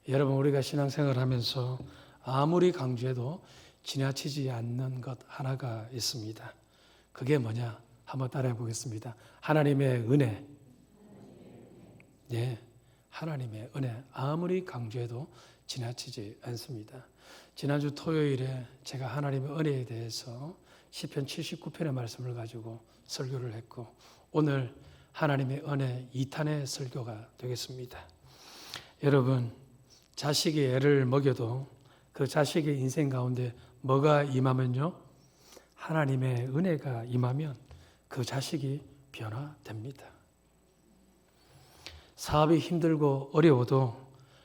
여러분, 우리가 신앙생활을 하면서 아무리 강조해도 지나치지 않는 것 하나가 있습니다. 그게 뭐냐? 한번 따라해 보겠습니다. 하나님의 은혜. 네, 하나님의 은혜. 아무리 강조해도 지나치지 않습니다. 지난주 토요일에 제가 하나님의 은혜에 대해서 시편 79편의 말씀을 가지고 설교를 했고, 오늘 하나님의 은혜 2탄의 설교가 되겠습니다. 여러분, 자식이 애를 먹여도 그 자식의 인생 가운데 뭐가 임하면요? 하나님의 은혜가 임하면 그 자식이 변화됩니다. 사업이 힘들고 어려워도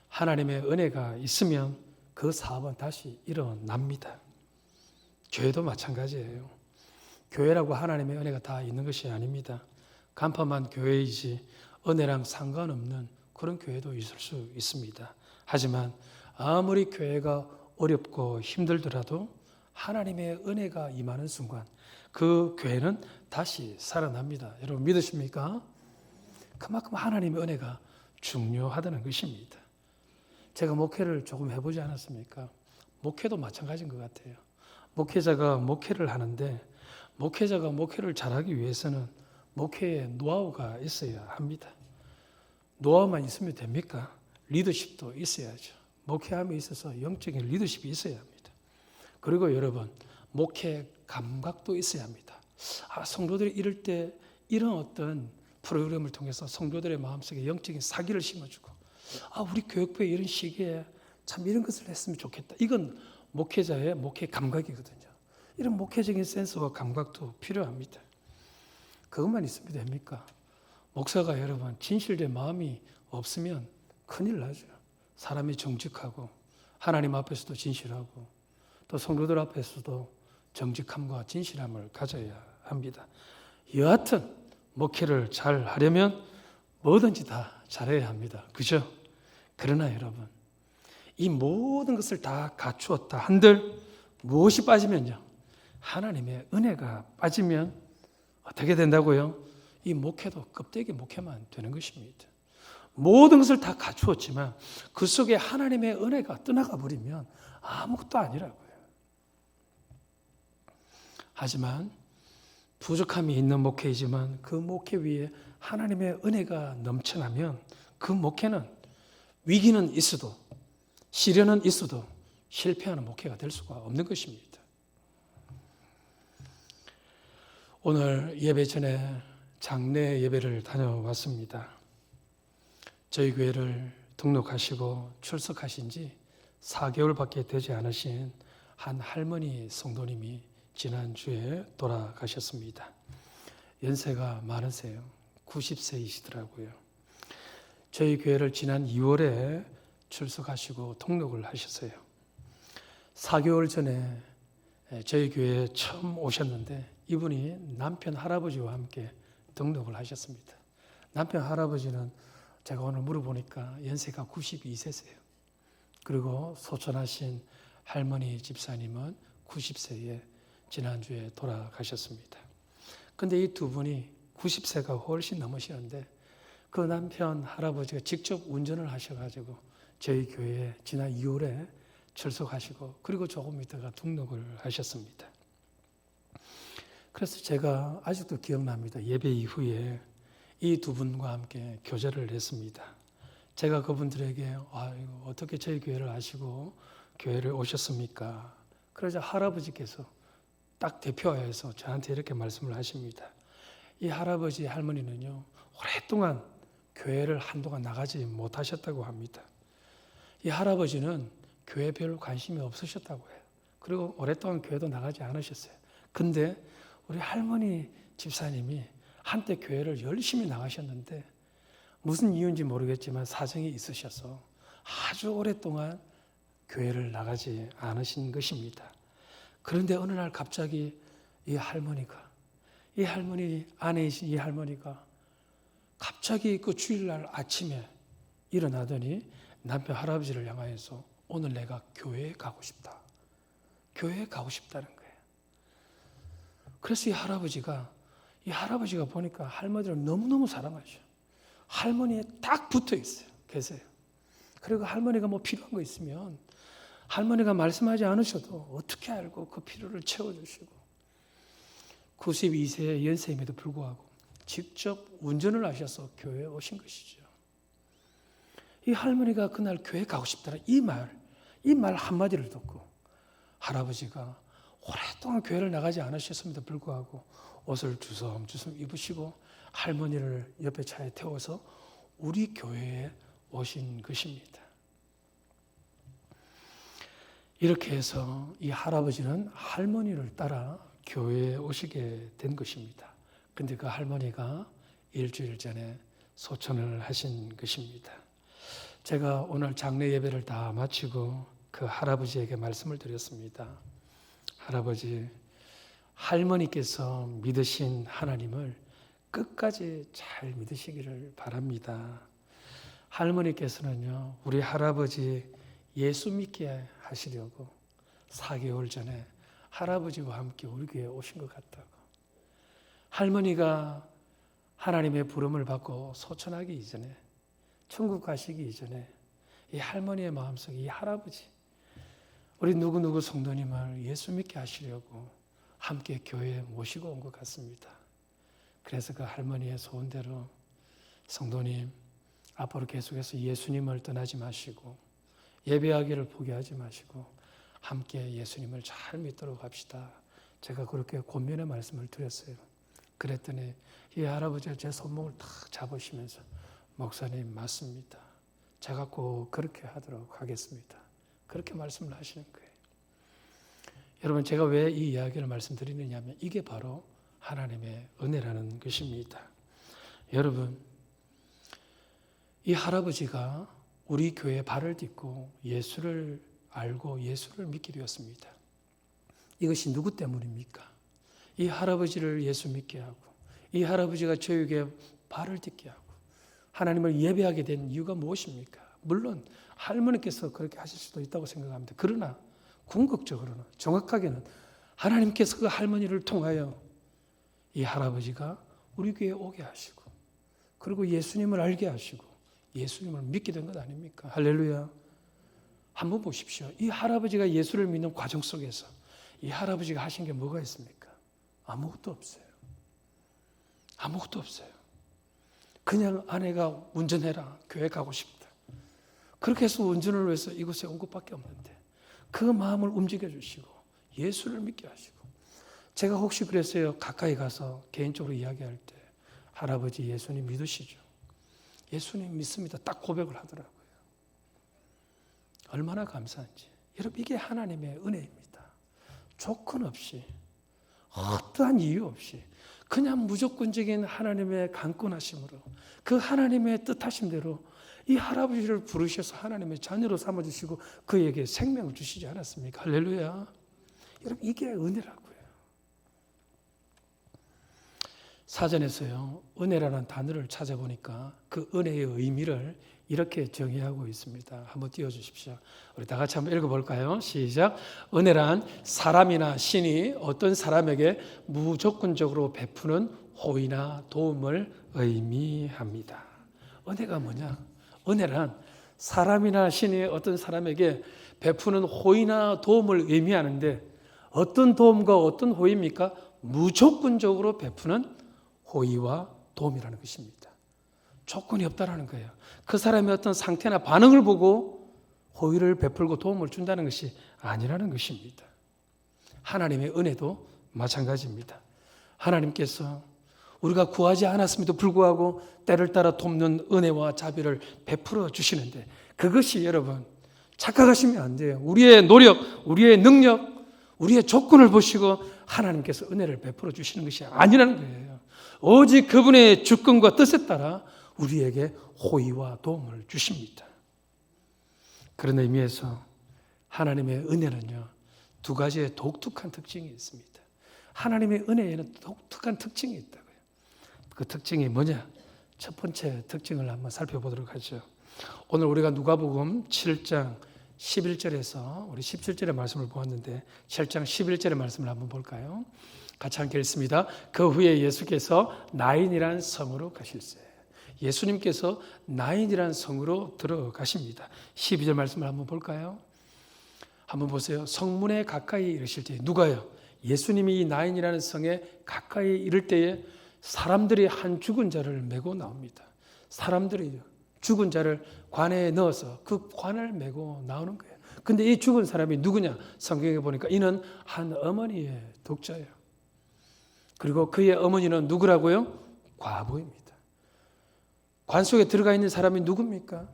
하나님의 은혜가 있으면 그 사업은 다시 일어납니다. 교회도 마찬가지예요. 교회라고 하나님의 은혜가 다 있는 것이 아닙니다. 간판만 교회이지 은혜랑 상관없는 그런 교회도 있을 수 있습니다. 하지만 아무리 교회가 어렵고 힘들더라도 하나님의 은혜가 임하는 순간 그 교회는 다시 살아납니다. 여러분 믿으십니까? 그만큼 하나님의 은혜가 중요하다는 것입니다. 제가 목회를 조금 해보지 않았습니까? 목회도 마찬가지인 것 같아요. 목회자가 목회를 하는데 목회자가 목회를 잘하기 위해서는 목회에 노하우가 있어야 합니다. 노하우만 있으면 됩니까? 리더십도 있어야죠. 목회함에 있어서 영적인 리더십이 있어야 합니다. 그리고 여러분, 목회 감각도 있어야 합니다. 성도들이 이럴 때 이런 어떤 프로그램을 통해서 성도들의 마음속에 영적인 사기를 심어주고, 우리 교육부에 이런 시기에 참 이런 것을 했으면 좋겠다. 이건 목회자의 목회 감각이거든요. 이런 목회적인 센스와 감각도 필요합니다. 그것만 있으면 됩니까? 목사가 여러분 진실된 마음이 없으면 큰일 나죠. 사람이 정직하고 하나님 앞에서도 진실하고 또 성도들 앞에서도 정직함과 진실함을 가져야 합니다. 여하튼 목회를 잘 하려면 뭐든지 다 잘해야 합니다. 그죠? 그러나 여러분, 이 모든 것을 다 갖추었다 한들 무엇이 빠지면요? 하나님의 은혜가 빠지면 어떻게 된다고요? 이 목회도 껍데기 목회만 되는 것입니다. 모든 것을 다 갖추었지만 그 속에 하나님의 은혜가 떠나가 버리면 아무것도 아니라고요. 하지만 부족함이 있는 목회이지만 그 목회 위에 하나님의 은혜가 넘쳐나면 그 목회는 위기는 있어도 시련은 있어도 실패하는 목회가 될 수가 없는 것입니다. 오늘 예배 전에 장례 예배를 다녀왔습니다. 저희 교회를 등록하시고 출석하신 지 4개월밖에 되지 않으신 한 할머니 성도님이 지난주에 돌아가셨습니다. 연세가 많으세요. 90세이시더라고요. 저희 교회를 지난 2월에 출석하시고 등록을 하셨어요. 4개월 전에 저희 교회에 처음 오셨는데 이분이 남편 할아버지와 함께 등록을 하셨습니다. 남편 할아버지는 제가 오늘 물어보니까 연세가 92세세요. 그리고 소천하신 할머니 집사님은 90세에 지난주에 돌아가셨습니다. 근데 이 두 분이 90세가 훨씬 넘으시는데 그 남편 할아버지가 직접 운전을 하셔가지고 저희 교회에 지난 2월에 출석하시고 그리고 조금 있다가 등록을 하셨습니다. 그래서 제가 아직도 기억납니다. 예배 이후에 이 두 분과 함께 교제를 했습니다. 제가 그분들에게 어떻게 저희 교회를 아시고 교회를 오셨습니까? 그러자 할아버지께서 딱 대표하여서 저한테 이렇게 말씀을 하십니다. 이 할아버지 할머니는요, 오랫동안 교회를 한동안 나가지 못하셨다고 합니다. 이 할아버지는 교회에 별로 관심이 없으셨다고 해요. 그리고 오랫동안 교회도 나가지 않으셨어요. 근데 우리 할머니 집사님이 한때 교회를 열심히 나가셨는데 무슨 이유인지 모르겠지만 사정이 있으셔서 아주 오랫동안 교회를 나가지 않으신 것입니다. 그런데 어느 날 갑자기 이 할머니 아내이신 이 할머니가 갑자기 그 주일날 아침에 일어나더니 남편 할아버지를 향하여서 오늘 내가 교회에 가고 싶다. 교회에 가고 싶다는 거예요. 그래서 이 할아버지가 보니까 할머니를 너무너무 사랑하죠. 할머니에 딱 붙어 있어요. 계세요. 그리고 할머니가 뭐 필요한 거 있으면 할머니가 말씀하지 않으셔도 어떻게 알고 그 필요를 채워주시고 92세의 연세임에도 불구하고 직접 운전을 하셔서 교회에 오신 것이죠. 이 할머니가 그날 교회 가고 싶다는 이 말 한마디를 듣고 할아버지가 오랫동안 교회를 나가지 않으셨음에도 불구하고 옷을 주섬주섬 입으시고 할머니를 옆에 차에 태워서 우리 교회에 오신 것입니다. 이렇게 해서 이 할아버지는 할머니를 따라 교회에 오시게 된 것입니다. 근데 그 할머니가 일주일 전에 소천을 하신 것입니다. 제가 오늘 장례 예배를 다 마치고 그 할아버지에게 말씀을 드렸습니다. 할아버지, 할머니께서 믿으신 하나님을 끝까지 잘 믿으시기를 바랍니다. 할머니께서는요, 우리 할아버지 예수 믿게 하시려고 4개월 전에 할아버지와 함께 우리 교회에 오신 것 같다고. 할머니가 하나님의 부름을 받고 소천하기 이전에, 천국 가시기 이전에 이 할머니의 마음속에 이 할아버지, 우리 누구누구 성도님을 예수 믿게 하시려고 함께 교회에 모시고 온 것 같습니다. 그래서 그 할머니의 소원대로 성도님, 앞으로 계속해서 예수님을 떠나지 마시고 예배하기를 포기하지 마시고 함께 예수님을 잘 믿도록 합시다. 제가 그렇게 권면의 말씀을 드렸어요. 그랬더니 이 할아버지가 제 손목을 탁 잡으시면서 목사님 맞습니다. 제가 꼭 그렇게 하도록 하겠습니다. 그렇게 말씀을 하시는 거예요. 여러분, 제가 왜 이 이야기를 말씀드리느냐 하면 이게 바로 하나님의 은혜라는 것입니다. 여러분, 이 할아버지가 우리 교회에 발을 딛고 예수를 알고 예수를 믿게 되었습니다. 이것이 누구 때문입니까? 이 할아버지를 예수 믿게 하고 이 할아버지가 저에게 발을 딛게 하고 하나님을 예배하게 된 이유가 무엇입니까? 물론 할머니께서 그렇게 하실 수도 있다고 생각합니다. 그러나 궁극적으로는 정확하게는 하나님께서 그 할머니를 통하여 이 할아버지가 우리 교회에 오게 하시고 그리고 예수님을 알게 하시고 예수님을 믿게 된 것 아닙니까? 할렐루야. 한번 보십시오. 이 할아버지가 예수를 믿는 과정 속에서 이 할아버지가 하신 게 뭐가 있습니까? 아무것도 없어요. 아무것도 없어요. 그냥 아내가 운전해라. 교회 가고 싶다. 그렇게 해서 운전을 위해서 이곳에 온 것밖에 없는데 그 마음을 움직여 주시고 예수를 믿게 하시고 제가 혹시 그랬어요. 가까이 가서 개인적으로 이야기할 때 할아버지 예수님 믿으시죠? 예수님 믿습니다. 딱 고백을 하더라고요. 얼마나 감사한지. 여러분, 이게 하나님의 은혜입니다. 조건 없이 어떠한 이유 없이 그냥 무조건적인 하나님의 강권하심으로 그 하나님의 뜻하심대로 이 할아버지를 부르셔서 하나님의 자녀로 삼아주시고 그에게 생명을 주시지 않았습니까? 할렐루야. 여러분, 이게 은혜라고요. 사전에서요, 은혜라는 단어를 찾아보니까 그 은혜의 의미를 이렇게 정의하고 있습니다. 한번 띄워주십시오. 우리 다 같이 한번 읽어볼까요? 시작. 은혜란 사람이나 신이 어떤 사람에게 무조건적으로 베푸는 호의나 도움을 의미합니다. 은혜가 뭐냐? 은혜란 사람이나 신이 어떤 사람에게 베푸는 호의나 도움을 의미하는데 어떤 도움과 어떤 호의입니까? 무조건적으로 베푸는 호의와 도움이라는 것입니다. 조건이 없다라는 거예요. 그 사람의 어떤 상태나 반응을 보고 호의를 베풀고 도움을 준다는 것이 아니라는 것입니다. 하나님의 은혜도 마찬가지입니다. 하나님께서 우리가 구하지 않았음에도 불구하고 때를 따라 돕는 은혜와 자비를 베풀어 주시는데 그것이 여러분 착각하시면 안 돼요. 우리의 노력, 우리의 능력, 우리의 조건을 보시고 하나님께서 은혜를 베풀어 주시는 것이 아니라는 거예요. 오직 그분의 주권과 뜻에 따라 우리에게 호의와 도움을 주십니다. 그런 의미에서 하나님의 은혜는요, 두 가지의 독특한 특징이 있습니다. 하나님의 은혜에는 독특한 특징이 있다고요. 그 특징이 뭐냐? 첫 번째 특징을 한번 살펴보도록 하죠. 오늘 우리가 누가복음 7장 11절에서 우리 17절의 말씀을 보았는데 7장 11절의 말씀을 한번 볼까요? 같이 함께 읽습니다. 그 후에 예수께서 나인이란 성으로 가실세. 예수님께서 나인이라는 성으로 들어가십니다. 12절 말씀을 한번 볼까요? 한번 보세요. 성문에 가까이 이르실 때 누가요? 예수님이 이 나인이라는 성에 가까이 이를 때에 사람들이 한 죽은 자를 메고 나옵니다. 사람들이 죽은 자를 관에 넣어서 그 관을 메고 나오는 거예요. 근데 이 죽은 사람이 누구냐? 성경에 보니까 이는 한 어머니의 독자예요. 그리고 그의 어머니는 누구라고요? 과부입니다. 관 속에 들어가 있는 사람이 누굽니까?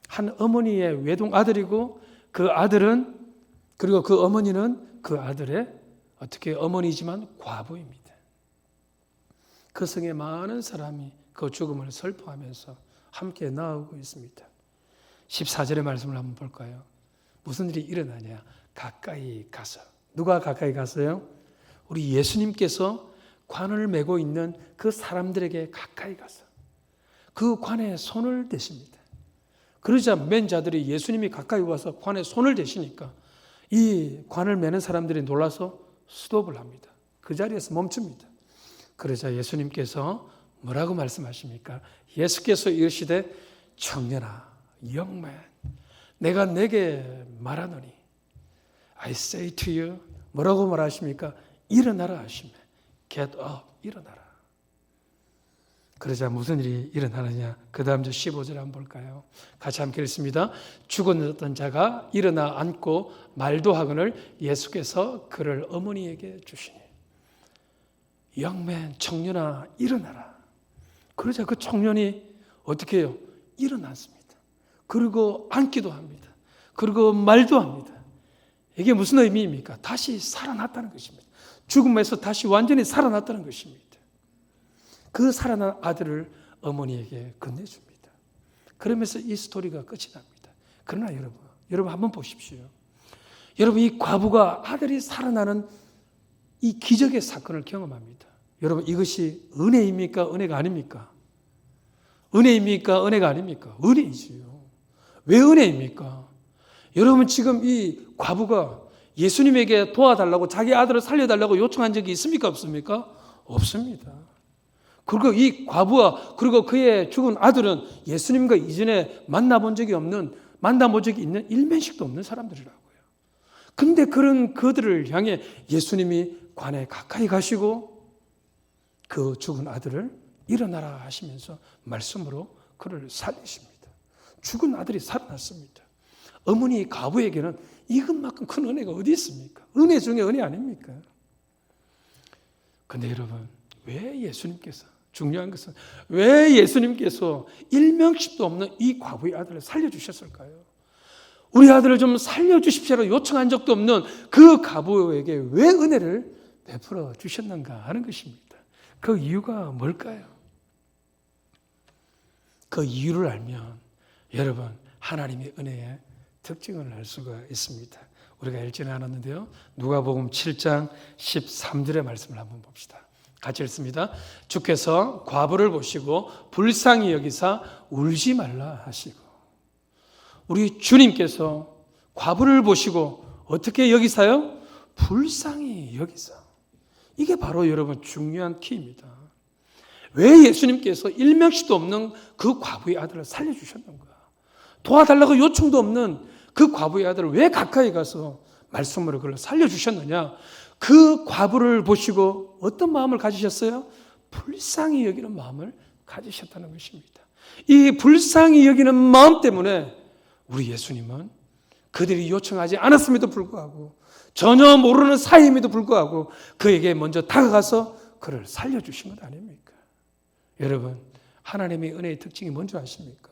한 어머니의 외동 아들이고 그 아들은 그리고 그 어머니는 그 아들의 어떻게 어머니지만 과부입니다. 그 성에 많은 사람이 그 죽음을 슬퍼하면서 함께 나오고 있습니다. 14절의 말씀을 한번 볼까요? 무슨 일이 일어나냐? 가까이 가서. 누가 가까이 갔어요? 우리 예수님께서 관을 메고 있는 그 사람들에게 가까이 가서 그 관에 손을 대십니다. 그러자 맨 자들이 예수님이 가까이 와서 관에 손을 대시니까 이 관을 메는 사람들이 놀라서 스톱을 합니다. 그 자리에서 멈춥니다. 그러자 예수님께서 뭐라고 말씀하십니까? 예수께서 이르시되 청년아, young man, 내가 내게 말하노니 I say to you, 뭐라고 말하십니까? 일어나라 하시며 get up, 일어나라. 그러자 무슨 일이 일어나느냐? 그 다음 저 15절 한번 볼까요? 같이 함께 읽습니다. 죽었던 자가 일어나 앉고 말도 하거늘 예수께서 그를 어머니에게 주시니 영맨 청년아 일어나라. 그러자 그 청년이 어떻게 해요? 일어났습니다. 그리고 앉기도 합니다. 그리고 말도 합니다. 이게 무슨 의미입니까? 다시 살아났다는 것입니다. 죽음에서 다시 완전히 살아났다는 것입니다. 그 살아난 아들을 어머니에게 건네줍니다. 그러면서 이 스토리가 끝이 납니다. 그러나 여러분 한번 보십시오. 여러분 이 과부가 아들이 살아나는 이 기적의 사건을 경험합니다. 여러분 이것이 은혜입니까? 은혜가 아닙니까? 은혜입니까? 은혜가 아닙니까? 은혜이지요. 왜 은혜입니까? 여러분 지금 이 과부가 예수님에게 도와달라고 자기 아들을 살려달라고 요청한 적이 있습니까? 없습니까? 없습니다. 그리고 이 과부와 그리고 그의 죽은 아들은 예수님과 이전에 만나본 적이 있는 일면식도 없는 사람들이라고요. 근데 그런 그들을 향해 예수님이 관에 가까이 가시고 그 죽은 아들을 일어나라 하시면서 말씀으로 그를 살리십니다. 죽은 아들이 살아났습니다. 어머니 과부에게는 이것만큼 큰 은혜가 어디 있습니까? 은혜 중에 은혜 아닙니까? 근데 여러분 왜 예수님께서 중요한 것은 왜 예수님께서 일명씩도 없는 이 과부의 아들을 살려주셨을까요? 우리 아들을 좀 살려주십시오라고 요청한 적도 없는 그 과부에게 왜 은혜를 베풀어 주셨는가 하는 것입니다. 그 이유가 뭘까요? 그 이유를 알면 여러분 하나님의 은혜의 특징을 알 수가 있습니다. 우리가 읽지는 않았는데요. 누가복음 7장 13절의 말씀을 한번 봅시다. 같이 읽습니다. 주께서 과부를 보시고 불쌍히 여기사 울지 말라 하시고 우리 주님께서 과부를 보시고 어떻게 여기사요? 불쌍히 여기사. 이게 바로 여러분 중요한 키입니다. 왜 예수님께서 일명씩도 없는 그 과부의 아들을 살려주셨는가? 도와달라고 요청도 없는 그 과부의 아들을 왜 가까이 가서 말씀으로 그를 살려주셨느냐? 그 과부를 보시고 어떤 마음을 가지셨어요? 불쌍히 여기는 마음을 가지셨다는 것입니다. 이 불쌍히 여기는 마음 때문에 우리 예수님은 그들이 요청하지 않았음에도 불구하고 전혀 모르는 사이임에도 불구하고 그에게 먼저 다가가서 그를 살려주신 것 아닙니까? 여러분 하나님의 은혜의 특징이 뭔지 아십니까?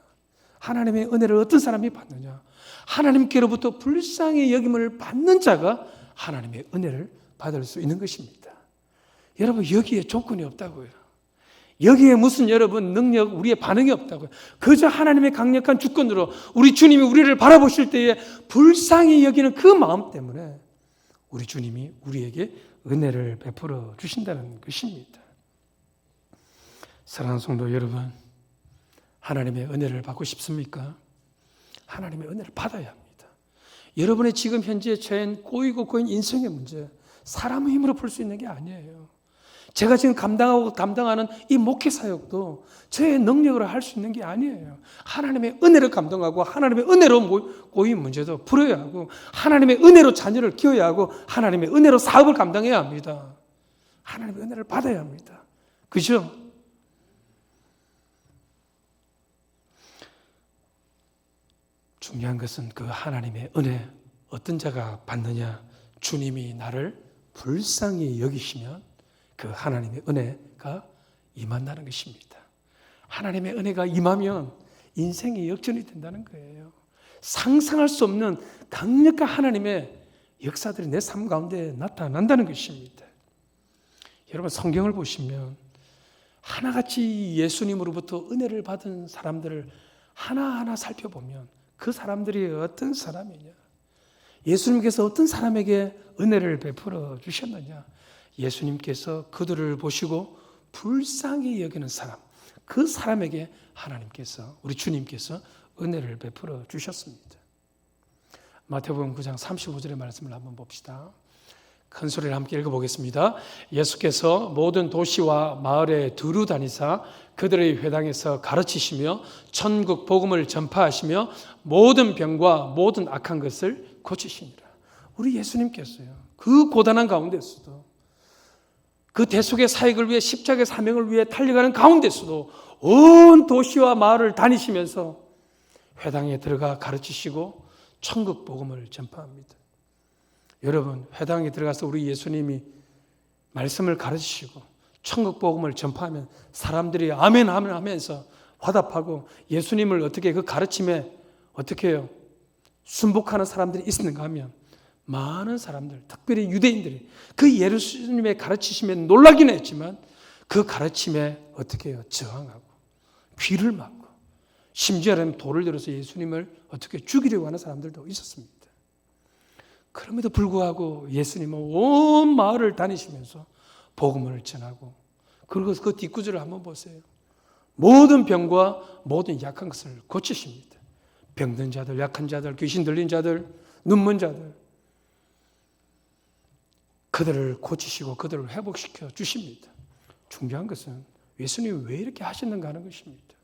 하나님의 은혜를 어떤 사람이 받느냐? 하나님께로부터 불쌍히 여김을 받는 자가 하나님의 은혜를 받을 수 있는 것입니다. 여러분 여기에 조건이 없다고요. 여기에 무슨 여러분 능력, 우리의 반응이 없다고요. 그저 하나님의 강력한 주권으로 우리 주님이 우리를 바라보실 때에 불쌍히 여기는 그 마음 때문에 우리 주님이 우리에게 은혜를 베풀어 주신다는 것입니다. 사랑하는 성도 여러분, 하나님의 은혜를 받고 싶습니까? 하나님의 은혜를 받아야 합니다. 여러분의 지금 현재 처한 꼬이고 꼬인 인생의 문제, 사람의 힘으로 풀 수 있는 게 아니에요. 제가 지금 감당하는 이 목회 사역도 저의 능력으로 할 수 있는 게 아니에요. 하나님의 은혜를 감당하고 하나님의 은혜로 고인 문제도 풀어야 하고 하나님의 은혜로 자녀를 키워야 하고 하나님의 은혜로 사업을 감당해야 합니다. 하나님의 은혜를 받아야 합니다. 그죠? 중요한 것은 그 하나님의 은혜, 어떤 자가 받느냐? 주님이 나를 불쌍히 여기시면 그 하나님의 은혜가 임한다는 것입니다. 하나님의 은혜가 임하면 인생이 역전이 된다는 거예요. 상상할 수 없는 강력한 하나님의 역사들이 내 삶 가운데 나타난다는 것입니다. 여러분 성경을 보시면 하나같이 예수님으로부터 은혜를 받은 사람들을 하나하나 살펴보면 그 사람들이 어떤 사람이냐? 예수님께서 어떤 사람에게 은혜를 베풀어 주셨느냐? 예수님께서 그들을 보시고 불쌍히 여기는 사람, 그 사람에게 하나님께서, 우리 주님께서 은혜를 베풀어 주셨습니다. 마태복음 9장 35절의 말씀을 한번 봅시다. 큰 소리를 함께 읽어보겠습니다. 예수께서 모든 도시와 마을에 두루 다니사 그들의 회당에서 가르치시며 천국 복음을 전파하시며 모든 병과 모든 악한 것을 고치시니라. 우리 예수님께서요, 그 고단한 가운데서도 그 대속의 사역을 위해 십자가의 사명을 위해 달려가는 가운데서도 온 도시와 마을을 다니시면서 회당에 들어가 가르치시고 천국 복음을 전파합니다. 여러분, 회당에 들어가서 우리 예수님이 말씀을 가르치시고 천국 복음을 전파하면 사람들이 아멘 아멘 하면서 화답하고 예수님을 어떻게 그 가르침에 어떻게 해요? 순복하는 사람들이 있었는가 하면 많은 사람들, 특별히 유대인들이 그 예수님의 가르치심에 놀라긴 했지만 그 가르침에 어떻게 해요? 저항하고 귀를 막고 심지어는 돌을 들어서 예수님을 어떻게 죽이려고 하는 사람들도 있었습니다. 그럼에도 불구하고 예수님은 온 마을을 다니시면서 복음을 전하고, 그리고 그 뒷구절을 한번 보세요. 모든 병과 모든 약한 것을 고치십니다. 병든 자들, 약한 자들, 귀신 들린 자들, 눈먼 자들, 그들을 고치시고 그들을 회복시켜 주십니다. 중요한 것은 예수님이 왜 이렇게 하셨는가 하는 것입니다.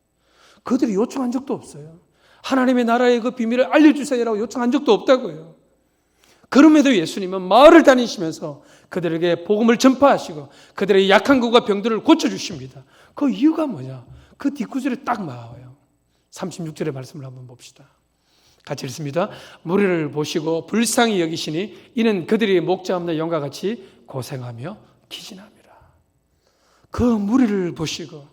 그들이 요청한 적도 없어요. 하나님의 나라의 그 비밀을 알려주세요라고 요청한 적도 없다고요. 그럼에도 예수님은 마을을 다니시면서 그들에게 복음을 전파하시고 그들의 약한 것과 병들을 고쳐주십니다. 그 이유가 뭐냐? 그 뒷구절에 딱 나와요. 36절의 말씀을 한번 봅시다. 같이 읽습니다. 무리를 보시고 불쌍히 여기시니 이는 그들이 목자 없는 영과 같이 고생하며 기진함이라. 그 무리를 보시고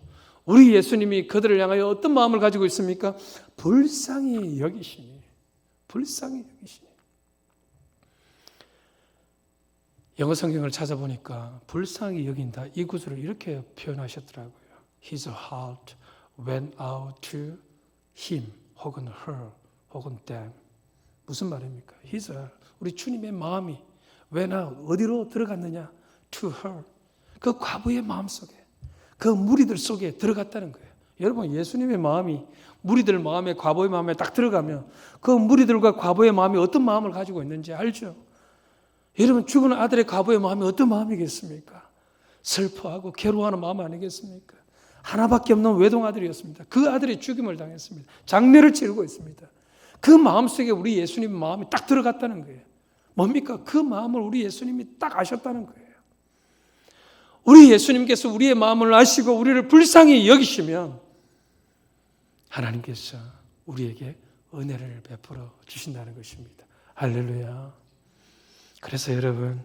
우리 예수님이 그들을 향하여 어떤 마음을 가지고 있습니까? 불쌍히 여기시니, 불쌍히 여기시니. 영어 성경을 찾아보니까 불쌍히 여긴다, 이 구절을 이렇게 표현하셨더라고요. His heart went out to him, 혹은 her, 혹은 them. 무슨 말입니까? His, 우리 주님의 마음이 went out, 어디로 들어갔느냐? To her, 그 과부의 마음 속에, 그 무리들 속에 들어갔다는 거예요. 여러분, 예수님의 마음이 무리들 마음에, 과부의 마음에 딱 들어가면 그 무리들과 과부의 마음이 어떤 마음을 가지고 있는지 알죠? 여러분, 죽은 아들의 과부의 마음이 어떤 마음이겠습니까? 슬퍼하고 괴로워하는 마음 아니겠습니까? 하나밖에 없는 외동아들이었습니다. 그 아들이 죽임을 당했습니다. 장례를 치르고 있습니다. 그 마음속에 우리 예수님의 마음이 딱 들어갔다는 거예요. 뭡니까? 그 마음을 우리 예수님이 딱 아셨다는 거예요. 우리 예수님께서 우리의 마음을 아시고 우리를 불쌍히 여기시면 하나님께서 우리에게 은혜를 베풀어 주신다는 것입니다. 할렐루야. 그래서 여러분,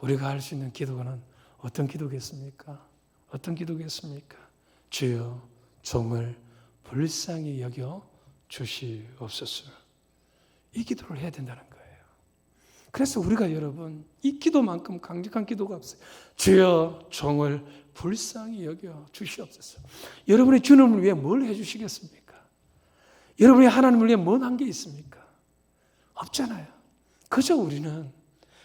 우리가 할 수 있는 기도는 어떤 기도겠습니까? 어떤 기도겠습니까? 주여, 종을 불쌍히 여겨 주시옵소서. 이 기도를 해야 된다는 거예요. 그래서 우리가 여러분, 이 기도만큼 강력한 기도가 없어요. 주여, 종을 불쌍히 여겨 주시옵소서. 여러분의 주님을 위해 뭘 해주시겠습니까? 여러분이 하나님을 위해 뭔 한 게 있습니까? 없잖아요. 그저 우리는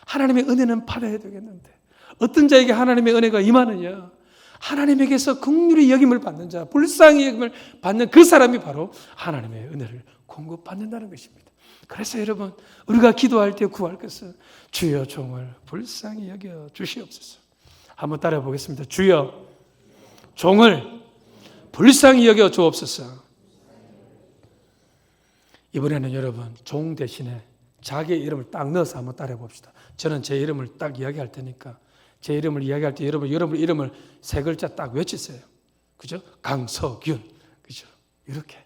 하나님의 은혜는 받아야 되겠는데 어떤 자에게 하나님의 은혜가 임하느냐? 하나님에게서 긍휼히 여김을 받는 자, 불쌍히 여김을 받는 그 사람이 바로 하나님의 은혜를 공급받는다는 것입니다. 그래서 여러분, 우리가 기도할 때 구할 것은 주여, 종을 불쌍히 여겨 주시옵소서. 한번 따라해 보겠습니다. 주여, 종을 불쌍히 여겨 주옵소서. 이번에는 여러분 종 대신에 자기의 이름을 딱 넣어서 한번 따라해 봅시다. 저는 제 이름을 딱 이야기할 테니까 제 이름을 이야기할 때 여러분 이름을 세 글자 딱 외치세요. 그죠? 강석윤, 그죠? 이렇게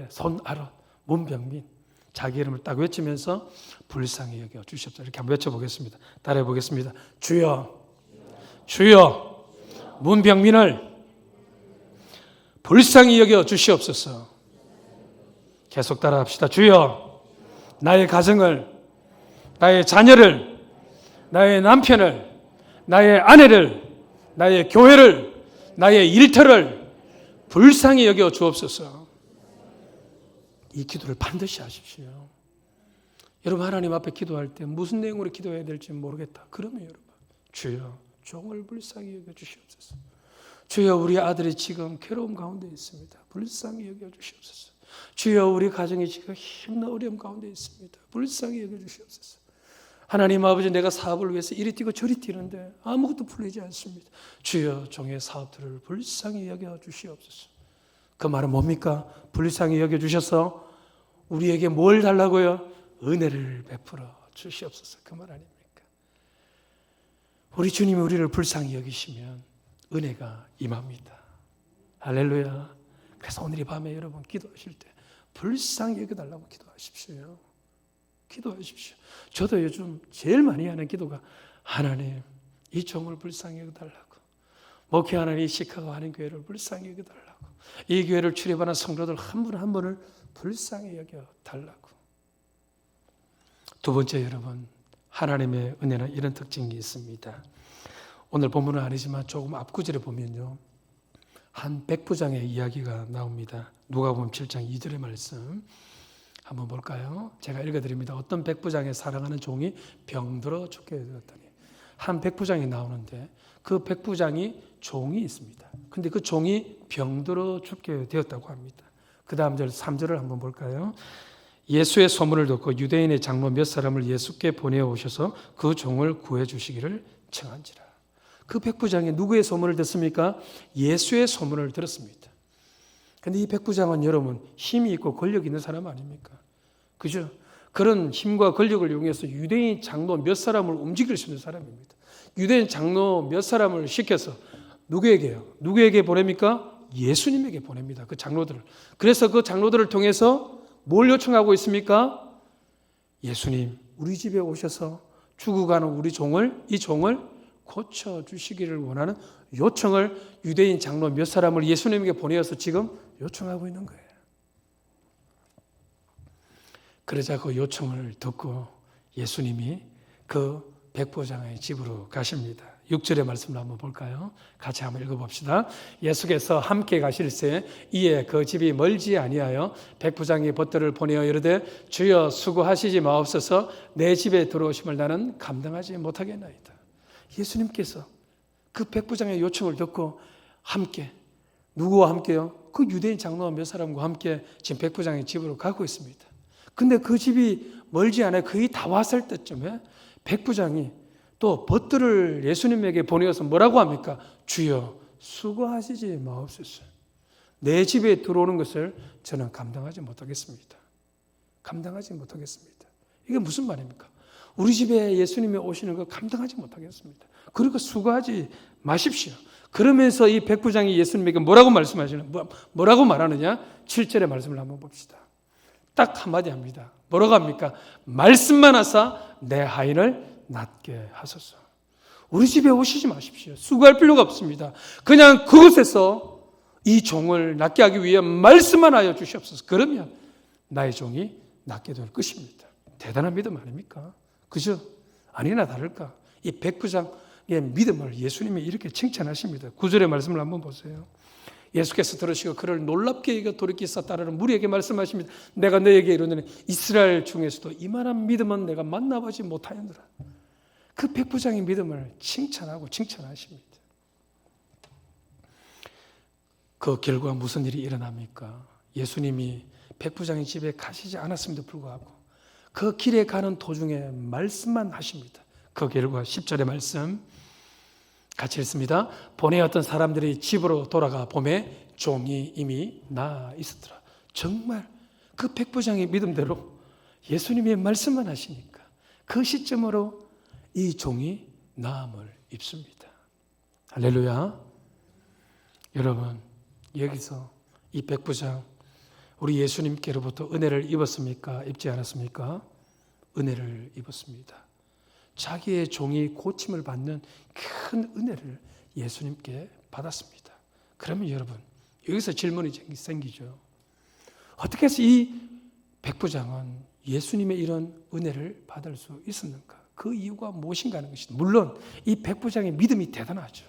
손아론, 문병민 자기 이름을 딱 외치면서 불쌍히 여겨 주시옵소서. 이렇게 한번 외쳐보겠습니다. 따라해 보겠습니다. 주여, 주여, 문병민을 불쌍히 여겨 주시옵소서. 계속 따라합시다. 주여, 나의 가정을, 나의 자녀를, 나의 남편을, 나의 아내를, 나의 교회를, 나의 일터를 불쌍히 여겨 주옵소서. 이 기도를 반드시 하십시오. 여러분 하나님 앞에 기도할 때 무슨 내용으로 기도해야 될지 모르겠다. 그러면 여러분 주여, 종을 불쌍히 여겨 주시옵소서. 주여, 우리 아들이 지금 괴로움 가운데 있습니다. 불쌍히 여겨 주시옵소서. 주여, 우리 가정이 지금 힘든 어려움 가운데 있습니다. 불쌍히 여겨 주시옵소서. 하나님 아버지, 내가 사업을 위해서 이리 뛰고 저리 뛰는데 아무것도 풀리지 않습니다. 주여, 종의 사업들을 불쌍히 여겨 주시옵소서. 그 말은 뭡니까? 불쌍히 여겨 주셔서 우리에게 뭘 달라고요? 은혜를 베풀어 주시옵소서. 그 말 아닙니까? 우리 주님이 우리를 불쌍히 여기시면 은혜가 임합니다. 할렐루야. 그래서 오늘 이 밤에 여러분 기도하실 때 불쌍히 여겨달라고 기도하십시오. 기도하십시오. 저도 요즘 제일 많이 하는 기도가 하나님, 이 종을 불쌍히 여겨달라고, 목회하는 이 시카고 하는 교회를 불쌍히 여겨달라고, 이 교회를 출입하는 성도들 한 분 한 분을 불쌍히 여겨달라고. 두 번째, 여러분, 하나님의 은혜는 이런 특징이 있습니다. 오늘 본문은 아니지만 조금 앞구절에 보면요, 한 백부장의 이야기가 나옵니다. 누가복음 7장 2절의 말씀 한번 볼까요? 제가 읽어드립니다. 어떤 백부장의 사랑하는 종이 병들어 죽게 되었더니, 한 백부장이 나오는데 그 백부장이 종이 있습니다. 근데 그 종이 병들어 죽게 되었다고 합니다. 그 다음 절 3절을 한번 볼까요? 예수의 소문을 듣고 유대인의 장로 몇 사람을 예수께 보내오셔서 그 종을 구해 주시기를 청한지라. 그 백부장이 누구의 소문을 듣습니까? 예수의 소문을 들었습니다. 그런데 이 백부장은 여러분 힘이 있고 권력이 있는 사람 아닙니까? 그죠? 그런 힘과 권력을 이용해서 유대인 장로 몇 사람을 움직일 수 있는 사람입니다. 유대인 장로 몇 사람을 시켜서 누구에게 보냅니까? 예수님에게 보냅니다. 그 장로들을. 그래서 그 장로들을 통해서 뭘 요청하고 있습니까? 예수님, 우리 집에 오셔서 죽어가는 이 종을 고쳐주시기를 원하는 요청을 유대인 장로 몇 사람을 예수님에게 보내어서 지금 요청하고 있는 거예요. 그러자 그 요청을 듣고 예수님이 그 백부장의 집으로 가십니다. 6절의 말씀을 한번 볼까요? 같이 한번 읽어봅시다. 예수께서 함께 가실새 이에 그 집이 멀지 아니하여 백부장이 벗들을 보내어 이르되 주여 수고하시지 마옵소서 내 집에 들어오심을 나는 감당하지 못하겠나이다. 예수님께서 그 백부장의 요청을 듣고 함께, 누구와 함께요? 그 유대인 장로 몇 사람과 함께 지금 백부장의 집으로 가고 있습니다. 근데 그 집이 멀지 않아요. 거의 다 왔을 때쯤에 백부장이 또 벗들을 예수님에게 보내어서 뭐라고 합니까? 주여 수고하시지 마옵소서. 내 집에 들어오는 것을 저는 감당하지 못하겠습니다. 감당하지 못하겠습니다. 이게 무슨 말입니까? 우리 집에 예수님이 오시는 거 감당하지 못하겠습니다. 그리고 수고하지 마십시오. 그러면서 이 백부장이 예수님에게 뭐라고 말하느냐? 7절의 말씀을 한번 봅시다. 딱 한마디 합니다. 뭐라고 합니까? 말씀만 하사 내 하인을 낫게 하소서. 우리 집에 오시지 마십시오. 수고할 필요가 없습니다. 그냥 그곳에서 이 종을 낫게 하기 위해 말씀만 하여 주시옵소서. 그러면 나의 종이 낫게 될 것입니다. 대단한 믿음 아닙니까? 그죠? 아니나 다를까? 이 백부장의 믿음을 예수님이 이렇게 칭찬하십니다. 9절의 말씀을 한번 보세요. 예수께서 들으시고 그를 놀랍게 여겨 돌이키사 따르는 무리에게 말씀하십니다. 내가 너에게 이르노니 이스라엘 중에서도 이만한 믿음은 내가 만나보지 못하였노라. 그 백부장의 믿음을 칭찬하십니다. 그 결과 무슨 일이 일어납니까? 예수님이 백부장의 집에 가시지 않았음에도 불구하고 그 길에 가는 도중에 말씀만 하십니다. 그 결과 10절의 말씀, 같이 읽습니다. 보내 어떤 사람들이 집으로 돌아가 보매 종이 이미 나 있었더라. 정말 그 백부장의 믿음대로 예수님의 말씀만 하시니까 그 시점으로 이 종이 나음을 입습니다. 할렐루야. 여러분, 여기서 이 백부장 우리 예수님께로부터 은혜를 입었습니까? 입지 않았습니까? 은혜를 입었습니다. 자기의 종이 고침을 받는 큰 은혜를 예수님께 받았습니다. 그러면 여러분, 여기서 질문이 생기죠. 어떻게 해서 이 백부장은 예수님의 이런 은혜를 받을 수 있었는가? 그 이유가 무엇인가 하는 것입니다. 물론 이 백부장의 믿음이 대단하죠.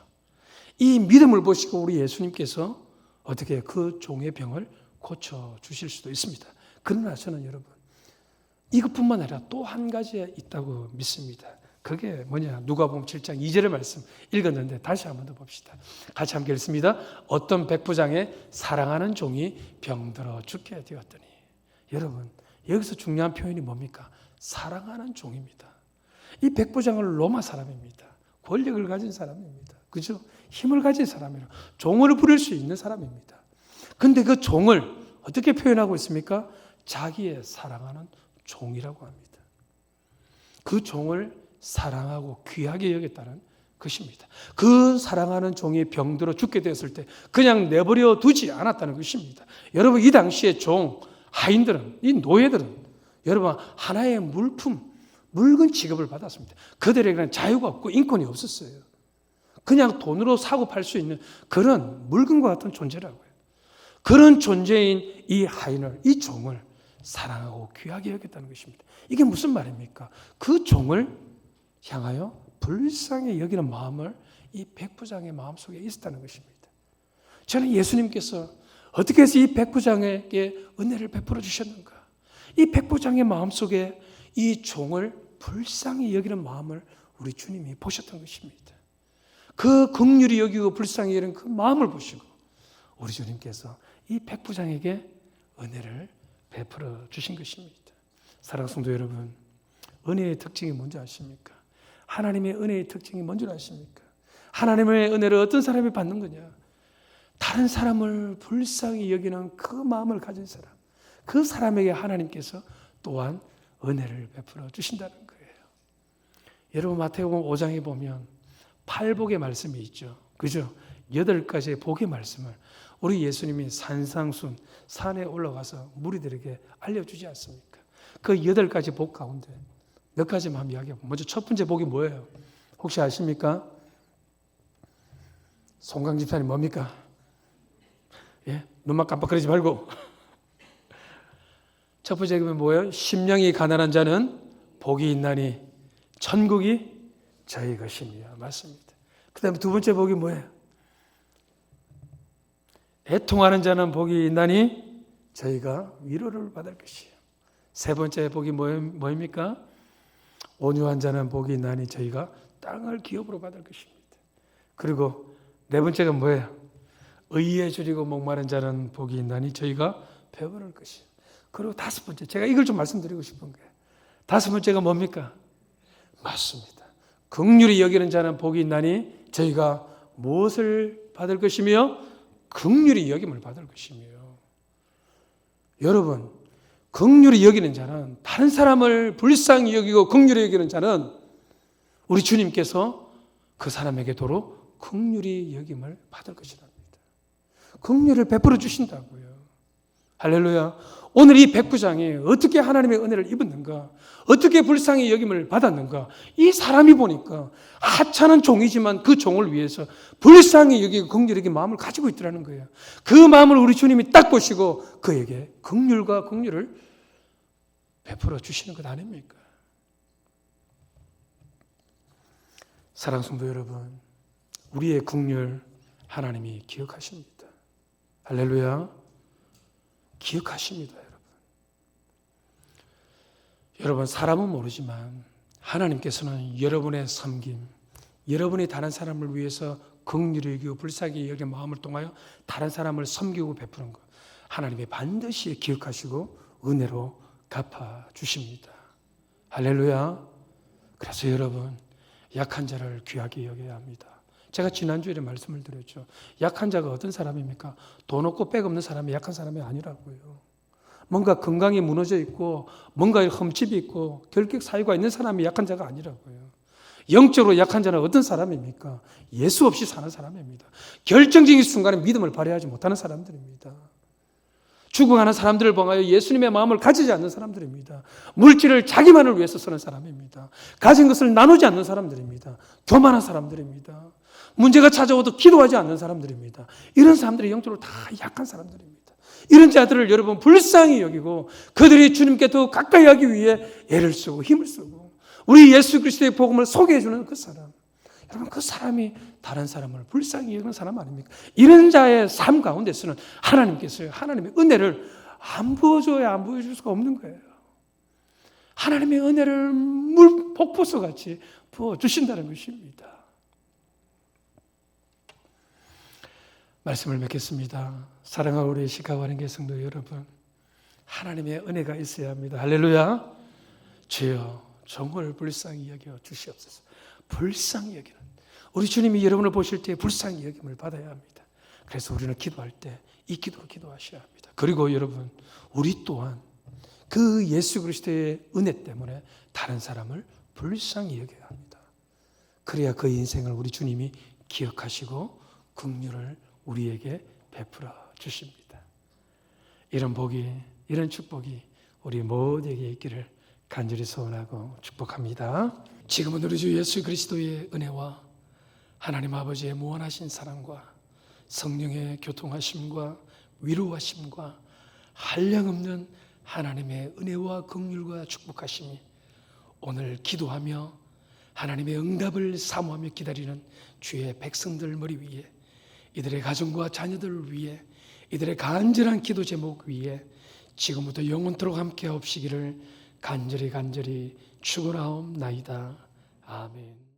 이 믿음을 보시고 우리 예수님께서 어떻게 그 종의 병을 고쳐주실 수도 있습니다. 그러나 저는 여러분, 이것뿐만 아니라 또 한 가지 있다고 믿습니다. 그게 뭐냐? 누가복음 7장 2절의 말씀 읽었는데 다시 한번 더 봅시다. 같이 함께 읽습니다. 어떤 백부장의 사랑하는 종이 병들어 죽게 되었더니. 여러분, 여기서 중요한 표현이 뭡니까? 사랑하는 종입니다. 이 백부장은 로마 사람입니다. 권력을 가진 사람입니다. 그죠? 힘을 가진 사람이라 종을 부릴 수 있는 사람입니다. 근데 그 종을 어떻게 표현하고 있습니까? 자기의 사랑하는 종이라고 합니다. 그 종을 사랑하고 귀하게 여겼다는 것입니다. 그 사랑하는 종이 병들어 죽게 되었을 때 그냥 내버려 두지 않았다는 것입니다. 여러분, 이 당시에 종, 하인들은, 이 노예들은 여러분 하나의 물건 취급을 받았습니다. 그들에게는 자유가 없고 인권이 없었어요. 그냥 돈으로 사고 팔 수 있는 그런 물건과 같은 존재라고요. 그런 존재인 이 하인을, 이 종을 사랑하고 귀하게 여겼다는 것입니다. 이게 무슨 말입니까? 그 종을 향하여 불쌍히 여기는 마음을 이 백부장의 마음속에 있었다는 것입니다. 저는 예수님께서 어떻게 해서 이 백부장에게 은혜를 베풀어 주셨는가? 이 백부장의 마음속에 이 종을 불쌍히 여기는 마음을 우리 주님이 보셨던 것입니다. 그 긍휼히 여기고 불쌍히 여기는 그 마음을 보시고 우리 주님께서 이 백부장에게 은혜를 베풀어 주신 것입니다. 사랑하는 성도 여러분, 은혜의 특징이 뭔지 아십니까? 하나님의 은혜의 특징이 뭔지 아십니까? 하나님의 은혜를 어떤 사람이 받는 거냐? 다른 사람을 불쌍히 여기는 그 마음을 가진 사람, 그 사람에게 하나님께서 또한 은혜를 베풀어 주신다는 거예요. 여러분, 마태복음 5장에 보면 8복의 말씀이 있죠. 그죠? 8가지의 복의 말씀을 우리 예수님이 산상순 산에 올라가서 무리들에게 알려주지 않습니까? 그 8가지 복 가운데 몇 가지만 한번 이야기해볼게요. 먼저 첫 번째 복이 뭐예요? 혹시 아십니까? 송강 집사님 뭡니까? 예? 눈만 깜빡거리지 말고. 첫 번째 복은 뭐예요? 심령이 가난한 자는 복이 있나니 천국이 저희 것이며. 맞습니다. 그 다음에 두 번째 복이 뭐예요? 애통하는 자는 복이 있나니 저희가 위로를 받을 것이에요. 세 번째 복이 뭐입니까? 온유한 자는 복이 있나니 저희가 땅을 기업으로 받을 것입니다. 그리고 네 번째가 뭐예요? 의에 줄이고 목마른 자는 복이 있나니 저희가 배부를 것이에요. 그리고 다섯 번째, 제가 이걸 좀 말씀드리고 싶은 거예요. 다섯 번째가 뭡니까? 맞습니다. 긍휼히 여기는 자는 복이 있나니 저희가 무엇을 받을 것이며 긍휼히 여김을 받을 것이며. 여러분, 긍휼히 여기는 자는, 다른 사람을 불쌍히 여기고 긍휼히 여기는 자는 우리 주님께서 그 사람에게 도로 긍휼히 여김을 받을 것이랍니다. 긍휼을 베풀어 주신다고요. 할렐루야. 오늘 이 백부장이 어떻게 하나님의 은혜를 입었는가, 어떻게 불쌍히 여김을 받았는가, 이 사람이 보니까 하찮은 종이지만 그 종을 위해서 불쌍히 여기고 긍휼히 여긴 마음을 가지고 있더라는 거예요. 그 마음을 우리 주님이 딱 보시고 그에게 긍휼과 긍휼을 베풀어 주시는 것 아닙니까? 사랑하는 성도 여러분, 우리의 긍휼 하나님이 기억하십니다. 할렐루야. 기억하십니다, 여러분. 여러분, 사람은 모르지만 하나님께서는 여러분의 섬김, 여러분이 다른 사람을 위해서 긍휼히 여기고 불쌍히 여기는 마음을 통하여 다른 사람을 섬기고 베푸는 것, 하나님이 반드시 기억하시고 은혜로 갚아주십니다. 할렐루야. 그래서 여러분, 약한 자를 귀하게 여겨야 합니다. 제가 지난주에 말씀을 드렸죠. 약한 자가 어떤 사람입니까? 돈 없고 백 없는 사람이 약한 사람이 아니라고요. 뭔가 건강이 무너져 있고 뭔가 흠집이 있고 결격 사유가 있는 사람이 약한 자가 아니라고요. 영적으로 약한 자는 어떤 사람입니까? 예수 없이 사는 사람입니다. 결정적인 순간에 믿음을 발휘하지 못하는 사람들입니다. 죽어가는 사람들을 보아여 예수님의 마음을 가지지 않는 사람들입니다. 물질을 자기만을 위해서 쓰는 사람입니다. 가진 것을 나누지 않는 사람들입니다. 교만한 사람들입니다. 문제가 찾아와도 기도하지 않는 사람들입니다. 이런 사람들이 영적으로 다 약한 사람들입니다. 이런 자들을 여러분 불쌍히 여기고 그들이 주님께 더 가까이 하기 위해 애를 쓰고 힘을 쓰고 우리 예수 그리스도의 복음을 소개해 주는 그 사람, 여러분 그 사람이 다른 사람을 불쌍히 여기는 사람 아닙니까? 이런 자의 삶 가운데서는 하나님께서 하나님의 은혜를 안 부어줘야 안 부어줄 수가 없는 거예요. 하나님의 은혜를 폭포수 같이 부어주신다는 것입니다. 말씀을 맺겠습니다. 사랑하는 우리 시카고 한인교회 성도 여러분, 하나님의 은혜가 있어야 합니다. 할렐루야. 주여 종을 불쌍히 여겨 주시옵소서. 불쌍히 여기는, 우리 주님이 여러분을 보실 때 불쌍히 여김을 받아야 합니다. 그래서 우리는 기도할 때 이 기도로 기도하셔야 합니다. 그리고 여러분, 우리 또한 그 예수 그리스도의 은혜 때문에 다른 사람을 불쌍히 여겨야 합니다. 그래야 그 인생을 우리 주님이 기억하시고 긍휼을 우리에게 베풀어 주십니다. 이런 복이, 이런 축복이 우리 모두에게 있기를 간절히 소원하고 축복합니다. 지금은 우리 주 예수 그리스도의 은혜와 하나님 아버지의 무한하신 사랑과 성령의 교통하심과 위로하심과 한량없는 하나님의 은혜와 긍휼과 축복하심이 오늘 기도하며 하나님의 응답을 사모하며 기다리는 주의 백성들 머리 위에, 이들의 가정과 자녀들을 위해, 이들의 간절한 기도 제목 위에 지금부터 영원토록 함께 하옵시기를 간절히 축원하옵나이다. 아멘.